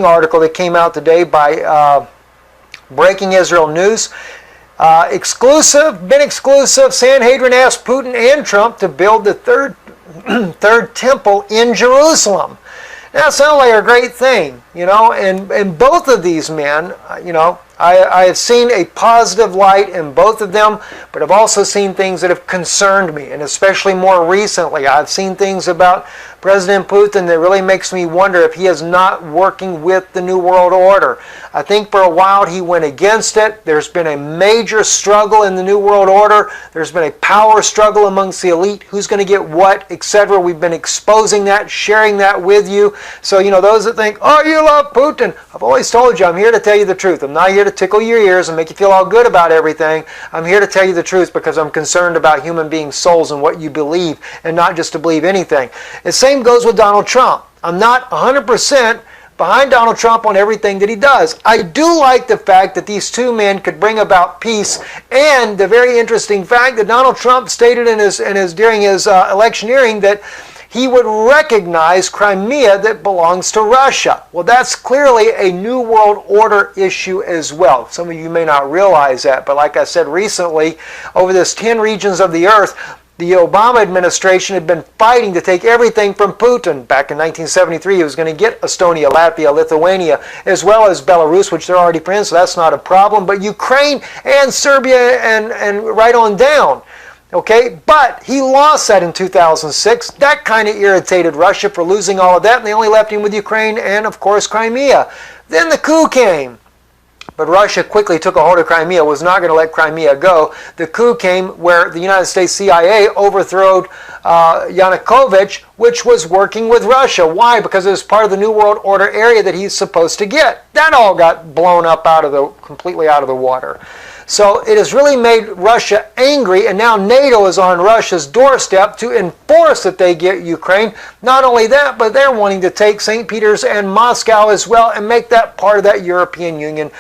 article that came out today by Breaking Israel News. Been exclusive. Sanhedrin asked Putin and Trump to build the third temple in Jerusalem. That sounds like a great thing, and both of these men, I have seen a positive light in both of them, but I've also seen things that have concerned me, and especially more recently. I've seen things about President Putin that really makes me wonder if he is not working with the New World Order. I think for a while he went against it. There's been a major struggle in the New World Order. There's been a power struggle amongst the elite. Who's going to get what, etc. We've been exposing that, sharing that with you. So, those that think, oh, you love Putin. I've always told you, I'm here to tell you the truth. I'm not here to tickle your ears and make you feel all good about everything. I'm here to tell you the truth because I'm concerned about human beings' souls and what you believe, and not just to believe anything. The same goes with Donald Trump. I'm not 100% behind Donald Trump on everything that he does. I do like the fact that these two men could bring about peace, and the very interesting fact that Donald Trump stated during his electioneering that he would recognize Crimea that belongs to Russia. Well, that's clearly a New World Order issue as well. Some of you may not realize that, but like I said recently, over this 10 regions of the earth, the Obama administration had been fighting to take everything from Putin. Back in 1973, he was going to get Estonia, Latvia, Lithuania, as well as Belarus, which they're already friends, so that's not a problem. But Ukraine and Serbia and right on down. Okay, but he lost that in 2006. That kind of irritated Russia for losing all of that, and they only left him with Ukraine and, of course, Crimea. Then the coup came. But Russia quickly took a hold of Crimea, was not going to let Crimea go. The coup came where the United States CIA overthrew Yanukovych, which was working with Russia. Why? Because it was part of the New World Order area that he's supposed to get. That all got blown up completely out of the water. So it has really made Russia angry, and now NATO is on Russia's doorstep to enforce that they get Ukraine. Not only that, but they're wanting to take St. Peter's and Moscow as well and make that part of that European Union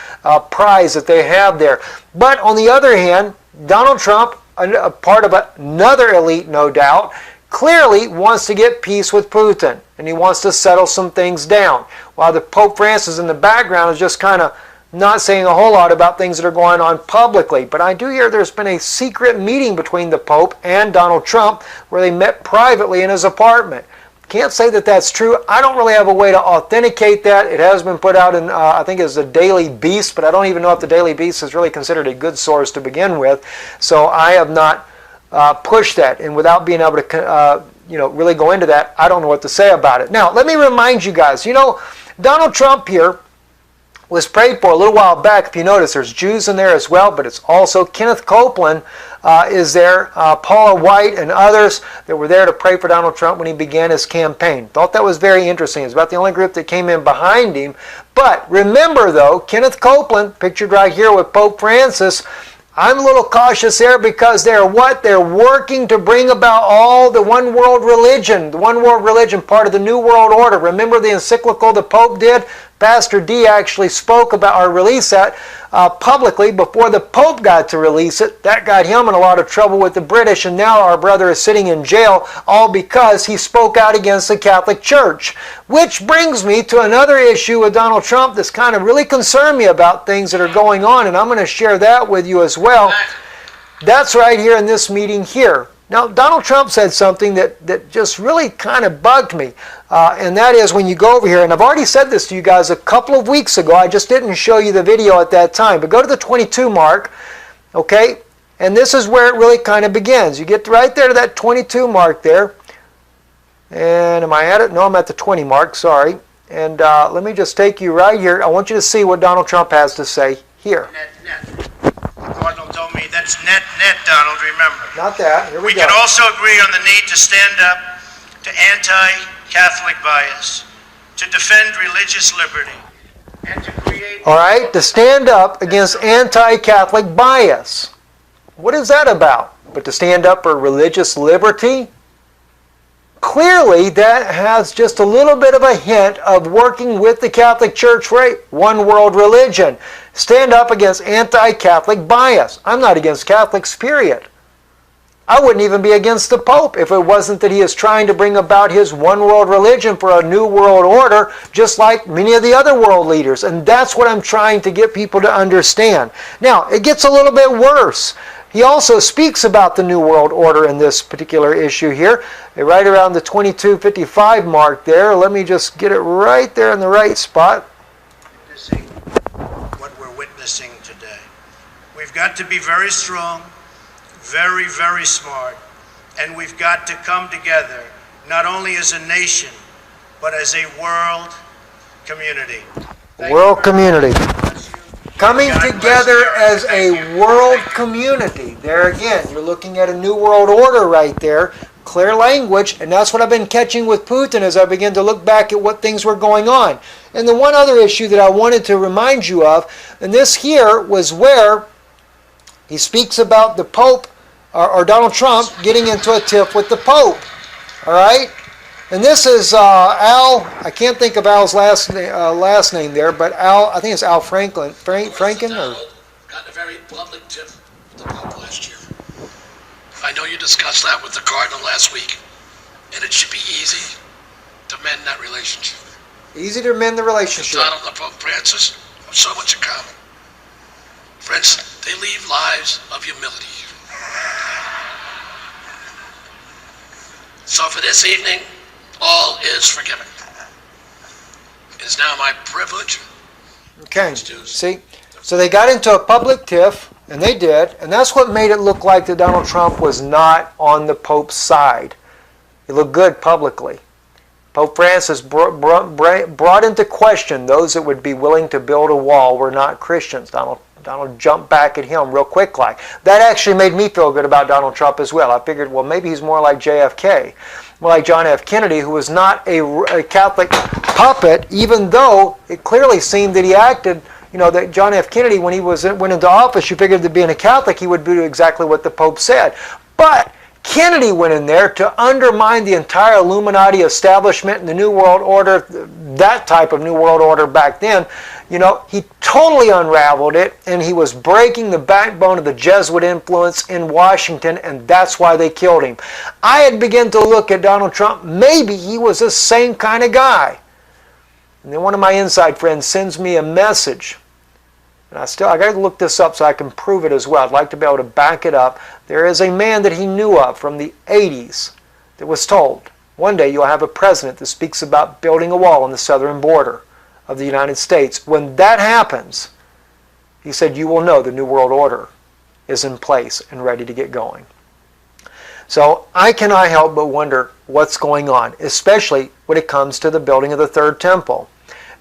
prize that they have there. But on the other hand, Donald Trump, a part of another elite, no doubt, clearly wants to get peace with Putin, and he wants to settle some things down. While the Pope Francis in the background is just kind of not saying a whole lot about things that are going on publicly. But I do hear there's been a secret meeting between the Pope and Donald Trump where they met privately in his apartment. Can't say that that's true. I don't really have a way to authenticate that. It has been put out in, I think it's the Daily Beast, but I don't even know if the Daily Beast is really considered a good source to begin with. So I have not pushed that. And without being able to really go into that, I don't know what to say about it. Now, let me remind you guys, Donald Trump here was prayed for a little while back. If you notice, there's Jews in there as well, but it's also Kenneth Copeland is there, Paula White and others that were there to pray for Donald Trump when he began his campaign. Thought that was very interesting. It's about the only group that came in behind him. But remember though, Kenneth Copeland, pictured right here with Pope Francis, I'm a little cautious there because they're what? They're working to bring about all the one world religion, part of the New World Order. Remember the encyclical the Pope did? Pastor D actually spoke about or released that publicly before the Pope got to release it. That got him in a lot of trouble with the British, and now our brother is sitting in jail all because he spoke out against the Catholic Church. Which brings me to another issue with Donald Trump that's kind of really concerned me about things that are going on, and I'm going to share that with you as well. That's right here in this meeting here. Now, Donald Trump said something that just really kind of bugged me, and that is when you go over here, and I've already said this to you guys a couple of weeks ago, I just didn't show you the video at that time, but go to the 22 mark, okay, and this is where it really kind of begins. You get right there to that 22 mark there, and am I at it? No, I'm at the 20 mark, sorry, and let me just take you right here. I want you to see what Donald Trump has to say here. Cardinal told me that's net, Donald, remember. Not that. Here we go. We can also agree on the need to stand up to anti-Catholic bias, to defend religious liberty, and to create... All right, to stand up against anti-Catholic bias. What is that about? But to stand up for religious liberty? Clearly, that has just a little bit of a hint of working with the Catholic Church for a one world religion. Stand up against anti-Catholic bias. I'm not against Catholics, period. I wouldn't even be against the Pope if it wasn't that he is trying to bring about his one world religion for a new world order, just like many of the other world leaders. And that's what I'm trying to get people to understand. Now, it gets a little bit worse. He also speaks about the new world order in this particular issue here, right around the 2255 mark there. Let me just get it right there in the right spot. What we're witnessing today. We've got to be very strong, very, very smart, and we've got to come together, not only as a nation, but as a world community. World community. Coming together as a world community. There again, you're looking at a new world order right there. Clear language, and that's what I've been catching with Putin as I begin to look back at what things were going on. And the one other issue that I wanted to remind you of, and this here was where he speaks about the Pope, or Donald Trump, getting into a tiff with the Pope. All right? And this is Al, I can't think of Al's last name there, but Al, I think it's Al Franken, or? Got in a very public tiff with the Pope last year. I know you discussed that with the Cardinal last week, and it should be easy to mend that relationship. Easy to mend the relationship. Donald and Pope Francis have so much in common. Friends, they lead lives of humility. So for this evening, all is forgiven. It is now my privilege. Okay, see? So they got into a public tiff, and they did, and that's what made it look like that Donald Trump was not on the Pope's side. He looked good publicly. Pope Francis brought into question those that would be willing to build a wall were not Christians. Donald jumped back at him real quick like. That actually made me feel good about Donald Trump as well. I figured, well, maybe he's more like JFK, more like John F. Kennedy, who was not a Catholic puppet, even though it clearly seemed that he acted, you know, that John F. Kennedy, when he went into office, you figured that being a Catholic, he would do exactly what the Pope said. But Kennedy went in there to undermine the entire Illuminati establishment and the New World Order, that type of New World Order back then. You know, he totally unraveled it, and he was breaking the backbone of the Jesuit influence in Washington, and that's why they killed him. I had begun to look at Donald Trump. Maybe he was the same kind of guy. And then one of my inside friends sends me a message. And I got to look this up so I can prove it as well. I'd like to be able to back it up. There is a man that he knew of from the 80s that was told, one day you'll have a president that speaks about building a wall on the southern border of the United States. When that happens, he said, you will know the New World Order is in place and ready to get going. So I cannot help but wonder what's going on, especially when it comes to the building of the third temple.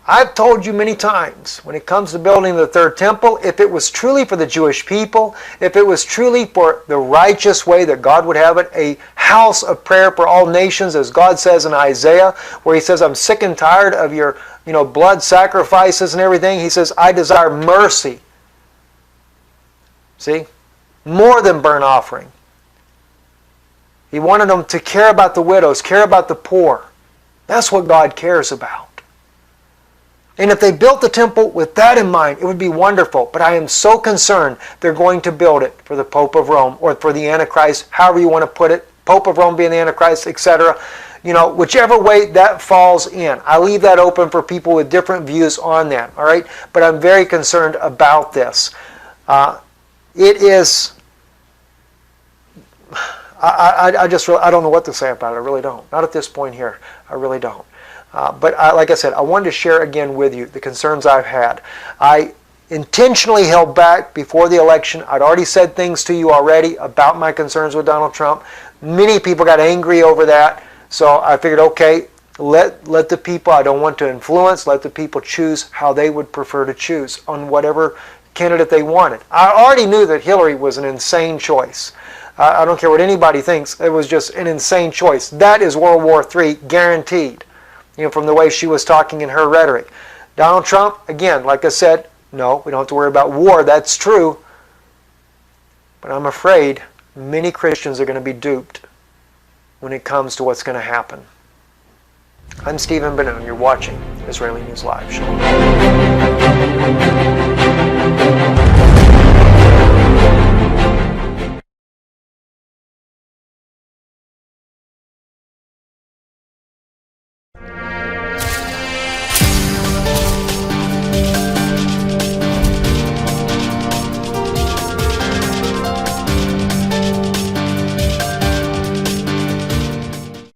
I've told you many times, when it comes to building the third temple, if it was truly for the Jewish people, if it was truly for the righteous way that God would have it, a house of prayer for all nations, as God says in Isaiah, where he says, I'm sick and tired of your blood sacrifices and everything. He says, I desire mercy. See? More than burnt offering. He wanted them to care about the widows, care about the poor. That's what God cares about. And if they built the temple with that in mind, it would be wonderful. But I am so concerned they're going to build it for the Pope of Rome or for the Antichrist, however you want to put it. Pope of Rome being the Antichrist, etc. You know, whichever way that falls in. I leave that open for people with different views on that. All right? But I'm very concerned about this. It is... I don't know what to say about it. I really don't. Not at this point here. I really don't. But like I said, I wanted to share again with you the concerns I've had. I intentionally held back before the election. I'd already said things to you already about my concerns with Donald Trump. Many people got angry over that. So I figured, okay, let the people, I don't want to influence, let the people choose how they would prefer to choose on whatever candidate they wanted. I already knew that Hillary was an insane choice. I don't care what anybody thinks. It was just an insane choice. That is World War III, guaranteed. You know, from the way she was talking in her rhetoric. Donald Trump, again, like I said, no, we don't have to worry about war. That's true. But I'm afraid many Christians are going to be duped when it comes to what's going to happen. I'm Stephen Ben-Nun. You're watching Israeli News Live. Shalom.